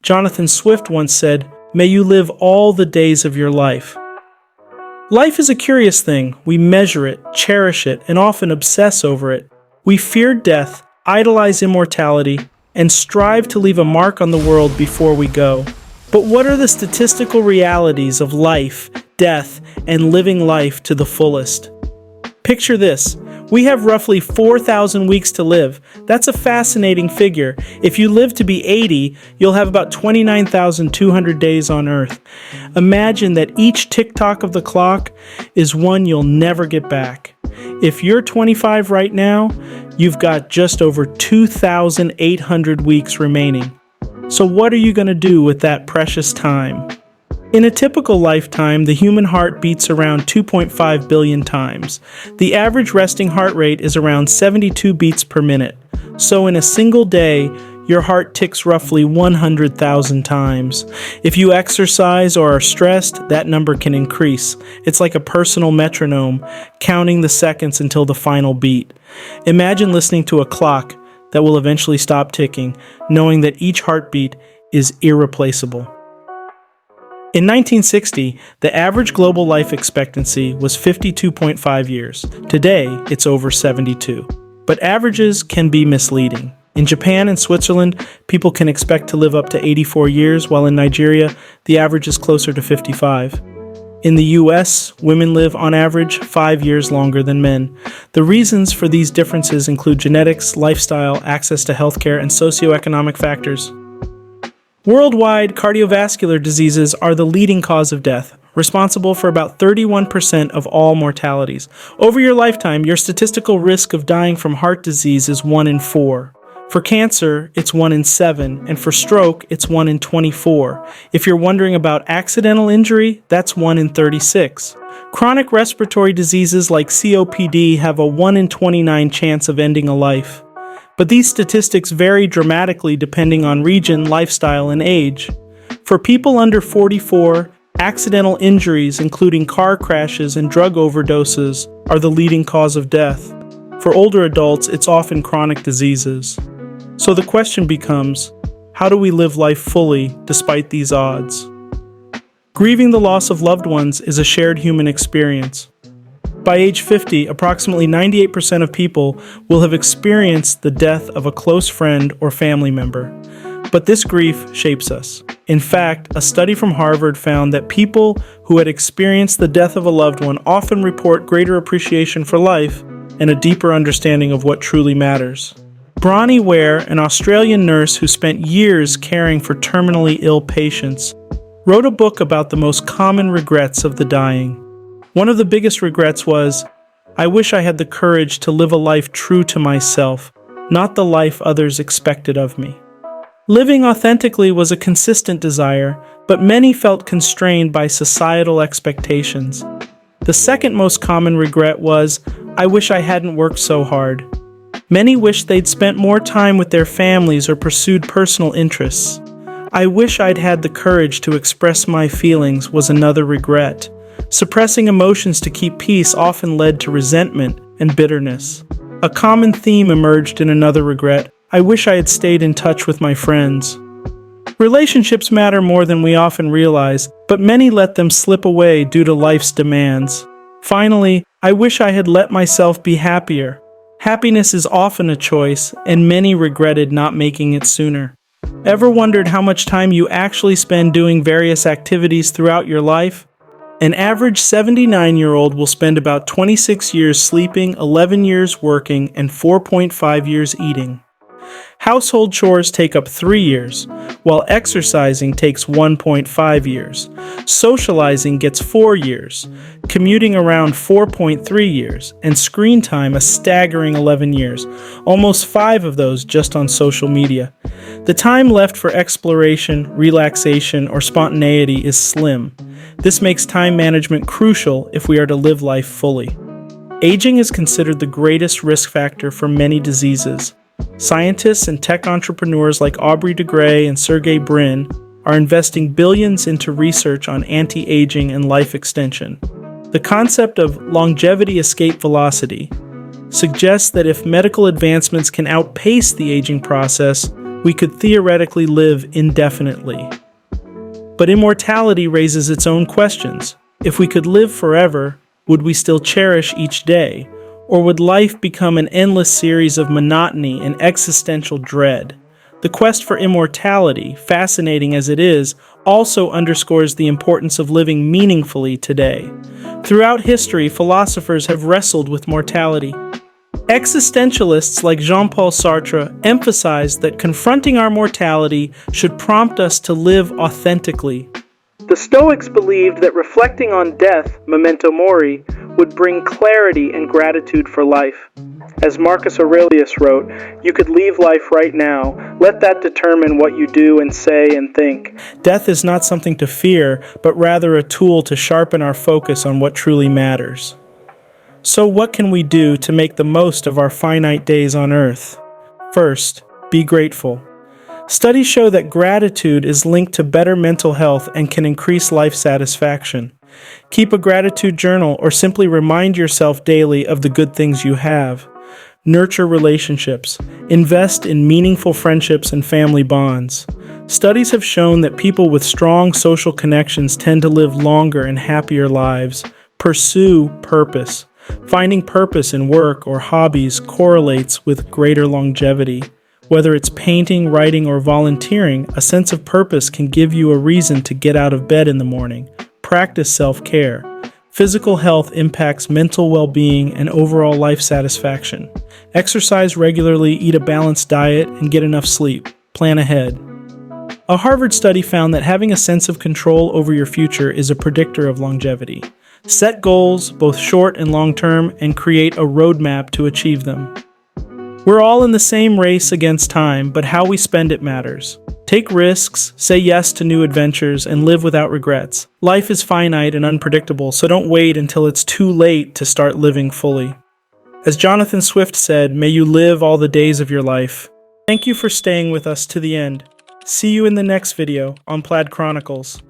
Jonathan Swift once said, "May you live all the days of your life." Life is a curious thing. We measure it, cherish it, and often obsess over it. We fear death, idolize immortality, and strive to leave a mark on the world before we go. But what are the statistical realities of life, death, and living life to the fullest? Picture this. We have roughly 4,000 weeks to live. That's a fascinating figure. If you live to be 80, you'll have about 29,200 days on Earth. Imagine that each tick-tock of the clock is one you'll never get back. If you're 25 right now, you've got just over 2,800 weeks remaining. So what are you going to do with that precious time? In a typical lifetime, the human heart beats around 2.5 billion times. The average resting heart rate is around 72 beats per minute. So in a single day, your heart ticks roughly 100,000 times. If you exercise or are stressed, that number can increase. It's like a personal metronome, counting the seconds until the final beat. Imagine listening to a clock that will eventually stop ticking, knowing that each heartbeat is irreplaceable. In 1960, the average global life expectancy was 52.5 years. Today, it's over 72. But averages can be misleading. In Japan and Switzerland, people can expect to live up to 84 years, while in Nigeria, the average is closer to 55. In the US, women live on average 5 years longer than men. The reasons for these differences include genetics, lifestyle, access to healthcare, and socioeconomic factors. Worldwide, cardiovascular diseases are the leading cause of death, responsible for about 31% of all mortalities. Over your lifetime, your statistical risk of dying from heart disease is 1 in 4. For cancer, it's 1 in 7, and for stroke, it's 1 in 24. If you're wondering about accidental injury, that's 1 in 36. Chronic respiratory diseases like COPD have a 1 in 29 chance of ending a life. But these statistics vary dramatically depending on region, lifestyle, and age. For people under 44, accidental injuries, including car crashes and drug overdoses, are the leading cause of death. For older adults, it's often chronic diseases. So the question becomes, how do we live life fully despite these odds? Grieving the loss of loved ones is a shared human experience. By age 50, approximately 98% of people will have experienced the death of a close friend or family member. But this grief shapes us. In fact, a study from Harvard found that people who had experienced the death of a loved one often report greater appreciation for life and a deeper understanding of what truly matters. Bronnie Ware, an Australian nurse who spent years caring for terminally ill patients, wrote a book about the most common regrets of the dying. One of the biggest regrets was, I wish I had the courage to live a life true to myself, not the life others expected of me. Living authentically was a consistent desire, but many felt constrained by societal expectations. The second most common regret was, I wish I hadn't worked so hard. Many wished they'd spent more time with their families or pursued personal interests. I wish I'd had the courage to express my feelings was another regret. Suppressing emotions to keep peace often led to resentment and bitterness. A common theme emerged in another regret. I wish I had stayed in touch with my friends. Relationships matter more than we often realize, but many let them slip away due to life's demands. Finally, I wish I had let myself be happier. Happiness is often a choice, and many regretted not making it sooner. Ever wondered how much time you actually spend doing various activities throughout your life? An average 79-year-old will spend about 26 years sleeping, 11 years working, and 4.5 years eating. Household chores take up 3 years, while exercising takes 1.5 years. Socializing gets 4 years, commuting around 4.3 years, and screen time a staggering 11 years, almost 5 of those just on social media. The time left for exploration, relaxation, or spontaneity is slim. This makes time management crucial if we are to live life fully. Aging is considered the greatest risk factor for many diseases. Scientists and tech entrepreneurs like Aubrey de Grey and Sergey Brin are investing billions into research on anti-aging and life extension. The concept of longevity escape velocity suggests that if medical advancements can outpace the aging process, we could theoretically live indefinitely. But immortality raises its own questions. If we could live forever, would we still cherish each day? Or would life become an endless series of monotony and existential dread? The quest for immortality, fascinating as it is, also underscores the importance of living meaningfully today. Throughout history, philosophers have wrestled with mortality. Existentialists like Jean-Paul Sartre emphasized that confronting our mortality should prompt us to live authentically. The Stoics believed that reflecting on death, memento mori, would bring clarity and gratitude for life. As Marcus Aurelius wrote, "You could leave life right now. Let that determine what you do and say and think." Death is not something to fear, but rather a tool to sharpen our focus on what truly matters. So what can we do to make the most of our finite days on Earth? First, be grateful. Studies show that gratitude is linked to better mental health and can increase life satisfaction. Keep a gratitude journal or simply remind yourself daily of the good things you have. Nurture relationships. Invest in meaningful friendships and family bonds. Studies have shown that people with strong social connections tend to live longer and happier lives. Pursue purpose. Finding purpose in work or hobbies correlates with greater longevity. Whether it's painting, writing, or volunteering, a sense of purpose can give you a reason to get out of bed in the morning. Practice self-care. Physical health impacts mental well-being and overall life satisfaction. Exercise regularly, eat a balanced diet, and get enough sleep. Plan ahead. A Harvard study found that having a sense of control over your future is a predictor of longevity. Set goals, both short and long-term, and create a roadmap to achieve them. We're all in the same race against time, but how we spend it matters. Take risks, say yes to new adventures, and live without regrets. Life is finite and unpredictable, so don't wait until it's too late to start living fully. As Jonathan Swift said, may you live all the days of your life. Thank you for staying with us to the end. See you in the next video on Plaid Chronicles.